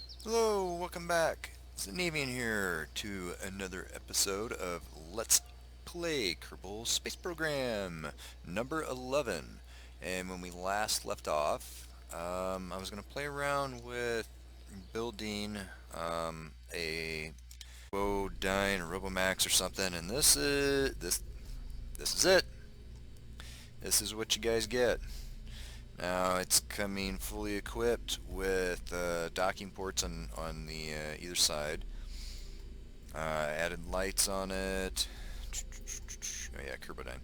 Hello, welcome back. Xanavian here to another episode of Let's Play Kerbal Space Program number 11. And when we last left off, I was going to play around with building a Robodyne or Robomax or something, and this is it. This is what you guys get. Now it's coming fully equipped with docking ports on the either side. Added lights on it. Oh yeah, Kerbodyne.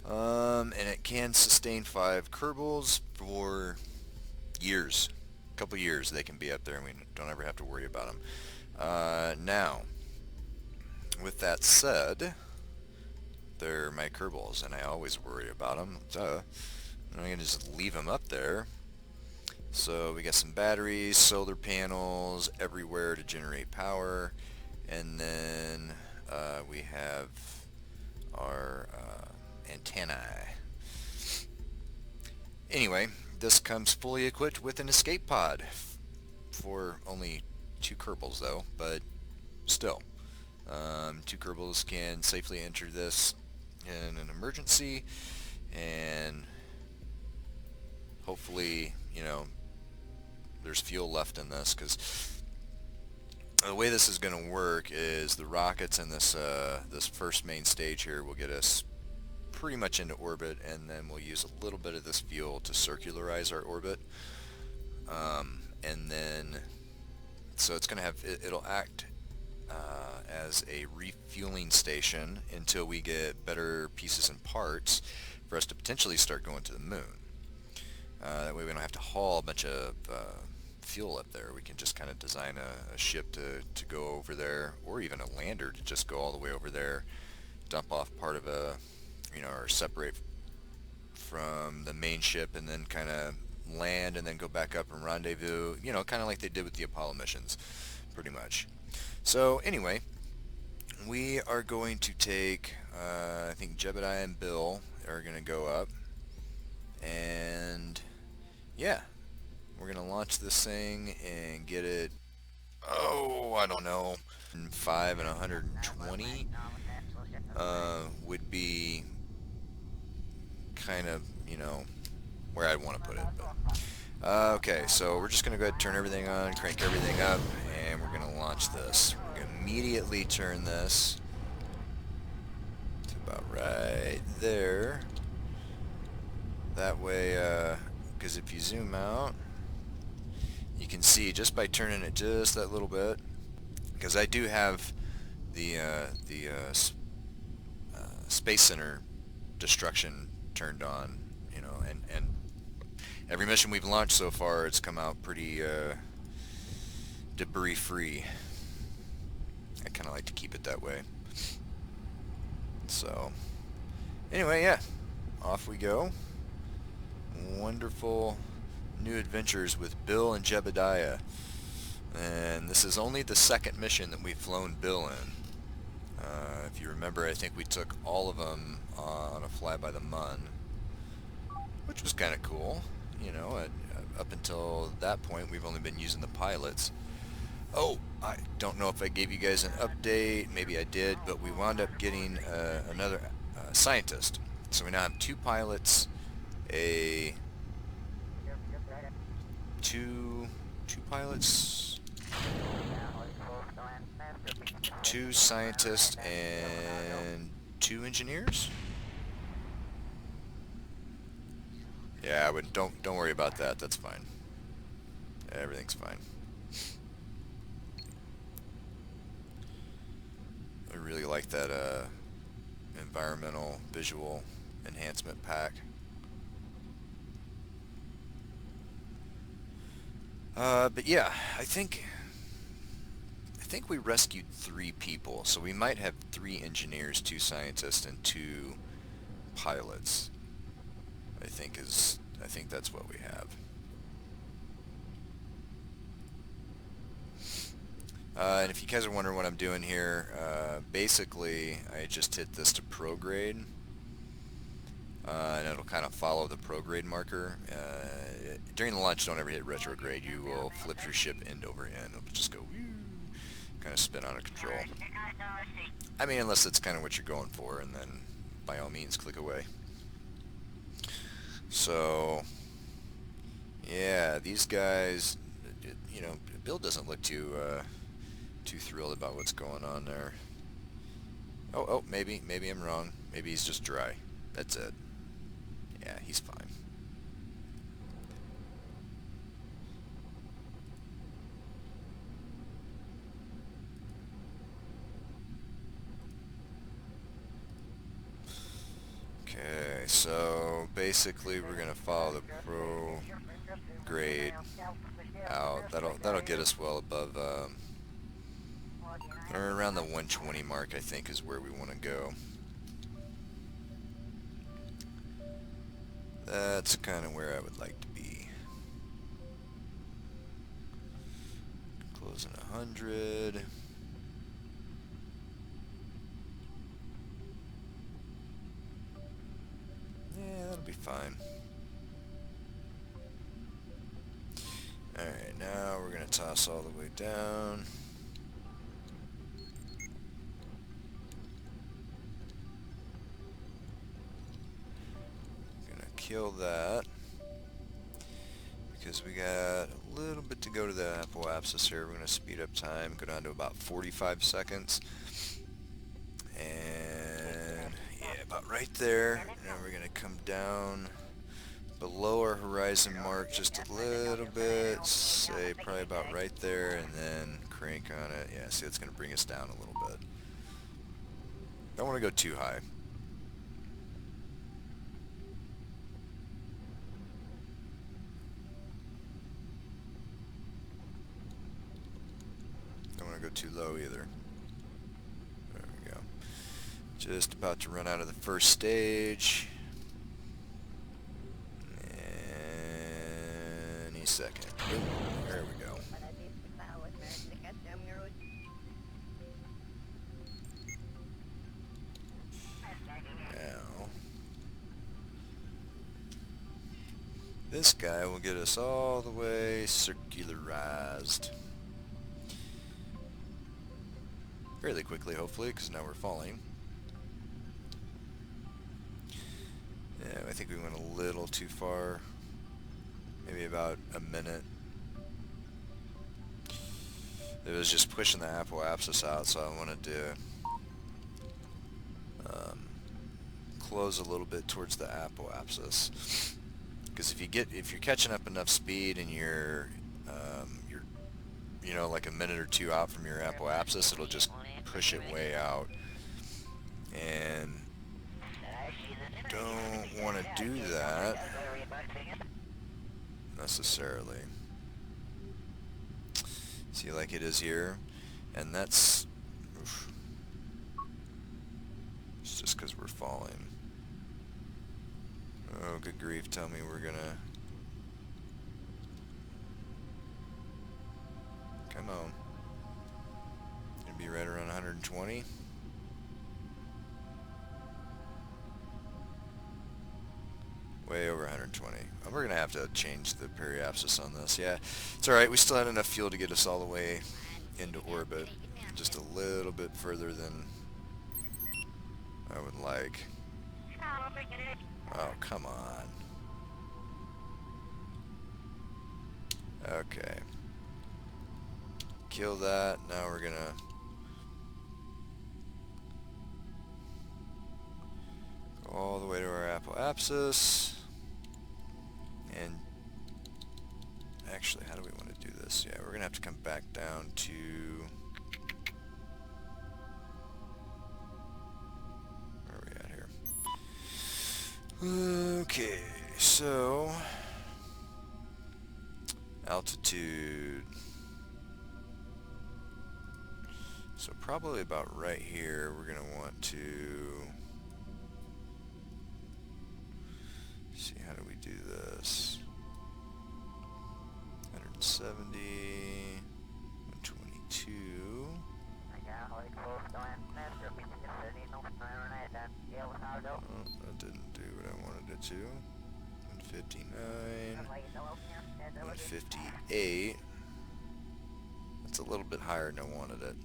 And it can sustain 5 Kerbals for years. A couple years they can be up there and we don't ever have to worry about them. Now, with that said, they're my Kerbals and I always worry about them. I'm going to just leave them up there. So we got some batteries, solar panels everywhere to generate power, and then we have our antennae. Anyway, this comes fully equipped with an escape pod for only 2 Kerbals though, but still. 2 Kerbals can safely enter this in an emergency, and hopefully, there's fuel left in this, because the way this is going to work is the rockets in this first main stage here will get us pretty much into orbit, and then we'll use a little bit of this fuel to circularize our orbit, and then so it's going to have it'll act as a refueling station until we get better pieces and parts for us to potentially start going to the moon. That way we don't have to haul a bunch of fuel up there. We can just kind of design a ship to go over there, or even a lander to just go all the way over there, dump off part of or separate from the main ship, and then kind of land and then go back up and rendezvous, kind of like they did with the Apollo missions, pretty much. So anyway, we are going to take, I think Jebediah and Bill are going to go up, and yeah, we're going to launch this thing and get it, I don't know, 5 and 120 would be kind of, where I'd want to put it. But, okay, so we're just going to go ahead and turn everything on, crank everything up, and we're going to launch this. We're going to immediately turn this to about right there. That way, because if you zoom out, you can see just by turning it just that little bit, because I do have the Space Center destruction turned on, and every mission we've launched so far, it's come out pretty debris free. I kind of like to keep it that way. So anyway, yeah, off we go. Wonderful new adventures with Bill and Jebediah, and this is only the second mission that we've flown Bill in. If you remember, I think we took all of them on a fly by the Mun, which was kind of cool. Up until that point, we've only been using the pilots. Oh, I don't know if I gave you guys an update. Maybe I did, but we wound up getting another scientist. So we now have 2 pilots, two pilots, 2 scientists, and 2 engineers. Yeah, but don't worry about that. That's fine. Everything's fine. I really like that environmental visual enhancement pack. But yeah, I think we rescued 3 people, so we might have 3 engineers, 2 scientists, and 2 pilots. I think that's what we have. And if you guys are wondering what I'm doing here, basically I just hit this to prograde, and it'll kind of follow the prograde marker. During the launch, don't ever hit retrograde. You will flip your ship end over end. It'll just go kind of spin out of control. I mean, unless that's kind of what you're going for, and then by all means click away. So yeah, these guys, you know, Bill doesn't look too thrilled about what's going on there. Oh, maybe I'm wrong. Maybe he's just dry. That's it. Yeah, he's fine. Okay, so basically we're gonna follow the prograde out. That'll get us well above, or around the 120 mark, I think, is where we want to go. That's kind of where I would like to be. Closing 100. Yeah, that'll be fine. Alright, now we're going to toss all the way down. Gonna kill that. Because we got a little bit to go to the apoapsis here. We're going to speed up time, go down to about 45 seconds. And yeah, about right there. Now we're going to come down below our horizon mark just a little bit, say probably about right there, and then crank on it. Yeah, see, that's going to bring us down a little bit. Don't want to go too high. Don't want to go too low either. There we go. Just about to run out of the first stage. Any second. Ooh, there we go. Now, this guy will get us all the way circularized. Fairly quickly, hopefully, because now we're falling. Yeah, I think we went a little too far. Maybe about a minute. It was just pushing the apoapsis out, so I wanted to close a little bit towards the apoapsis. Because if you're catching up enough speed and you're you know, like a minute or two out from your apoapsis, it'll just push it way out. And don't want to do that necessarily. See, like it is here, and that's oof. It's just because we're falling. Oh, good grief, tell me we're gonna... Come on. Gonna be right around 120. Way over 120. We're gonna have to change the periapsis on this. Yeah, it's alright. We still had enough fuel to get us all the way into orbit. Just a little bit further than I would like. Oh, come on. Okay. Kill that. Now we're gonna go all the way to our apoapsis. And actually, how do we want to do this? Yeah, we're gonna have to come back down to... Where are we at here? Okay, so... altitude. So probably about right here, we're gonna want to... see, how do we do this? 170, 122. Oh, that didn't do what I wanted 102, 159, 158. That's a little bit higher than I wanted it.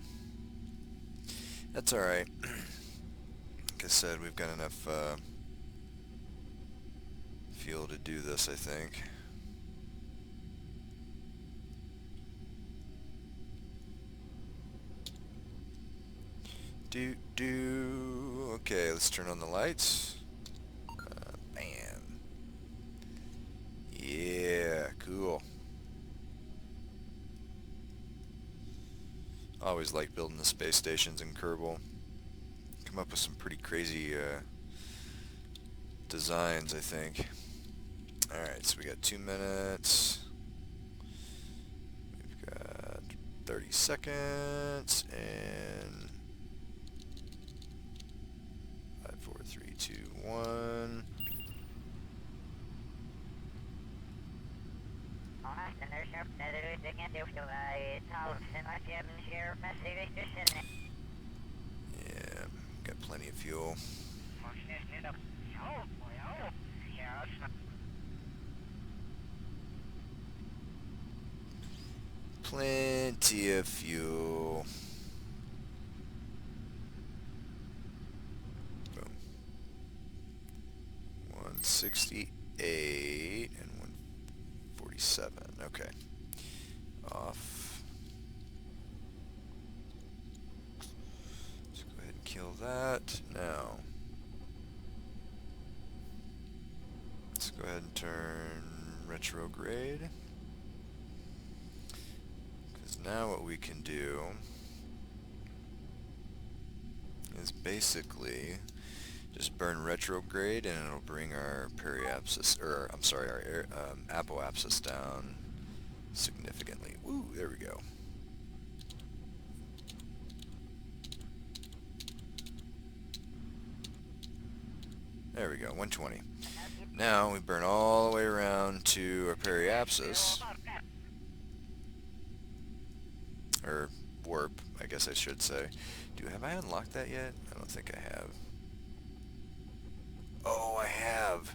That's alright. Like I said, we've got enough fuel to do this, I think. Okay, let's turn on the lights. Bam. Yeah, cool. I always like building the space stations in Kerbo. Come up with some pretty crazy designs, I think. Alright, so we got 2 minutes. We've got 30 seconds, and 5, 4, 3, 2, 1. Yeah, got plenty of fuel. Plenty of fuel. Boom. 168 and 147. Okay. Off. Let's go ahead and kill that. Now, let's go ahead and turn retrograde. Because now what we can do is basically just burn retrograde, and it'll bring our periapsis, or I'm sorry, our apoapsis down significantly. Woo, there we go. There we go, 120. Now we burn all the way around to our periapsis, or warp, I guess I should say. Have I unlocked that yet? I don't think I have. Oh, I have.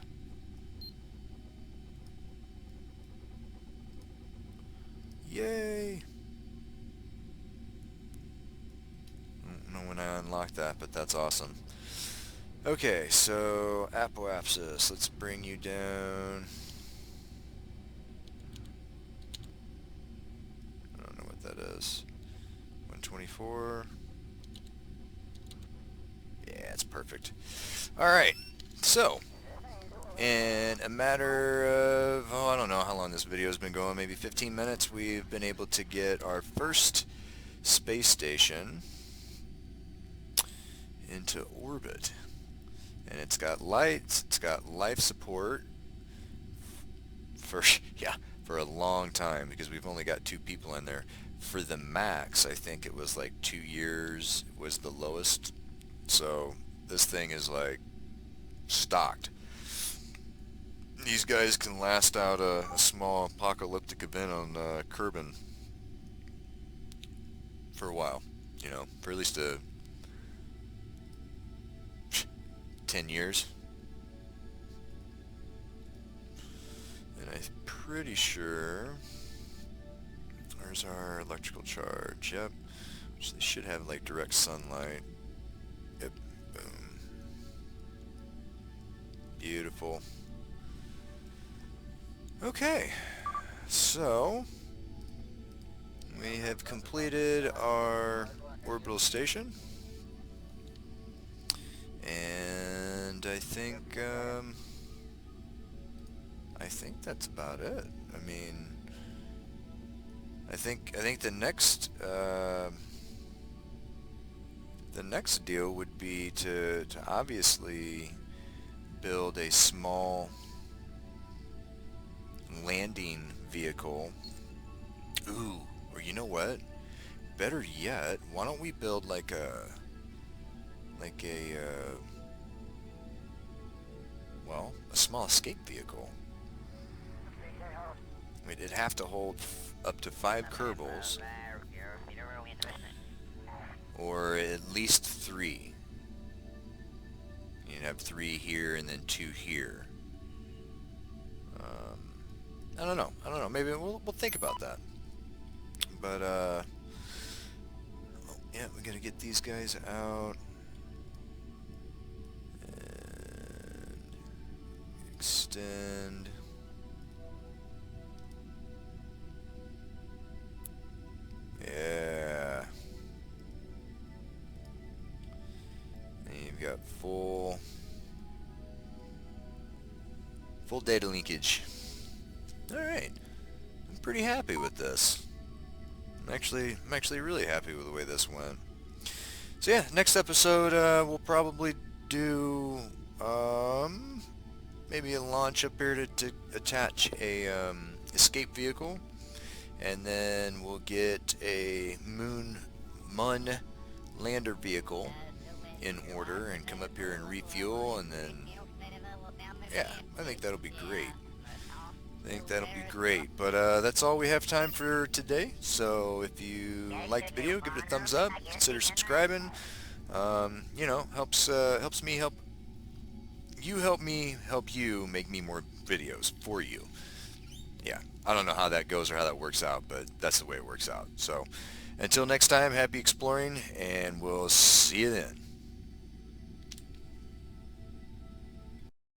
Yay! I don't know when I unlocked that, but that's awesome. Okay, so apoapsis, let's bring you down. I don't know what that is. 124. Yeah, it's perfect. Alright, so in a matter of, I don't know how long this video has been going, maybe 15 minutes, we've been able to get our first space station into orbit. And it's got lights, it's got life support for, yeah, for a long time, because we've only got 2 people in there. For the max, I think it was like 2 years was the lowest. So this thing is like stocked. These guys can last out a small apocalyptic event on Kerbin for a while, you know, for at least 10 years. And I'm pretty sure, where's our electrical charge? Yep, which they should have like direct sunlight. Yep, boom. Beautiful. Okay, so we have completed our orbital station, and I think that's about it. I mean, I think the next deal would be to obviously build a small landing vehicle. Ooh, or you know what? Better yet, why don't we build like a well, a small escape vehicle. I mean, it'd have to hold up to 5 Kerbals, or at least 3. You'd have 3 here and then 2 here. I don't know. Maybe we'll think about that. But yeah, we gotta get these guys out and extend. Yeah. And you've got full data linkage. Alright. I'm pretty happy with this. I'm actually really happy with the way this went. So yeah, next episode we'll probably do maybe a launch up here to attach a escape vehicle, and then we'll get a Mun lander vehicle in order and come up here and refuel, and then yeah, I think that'll be great. But that's all we have time for today. So if you liked the video, give it a thumbs up. Consider subscribing. You know, helps me help you make me more videos for you. Yeah, I don't know how that goes or how that works out, but that's the way it works out. So until next time, happy exploring, and we'll see you then.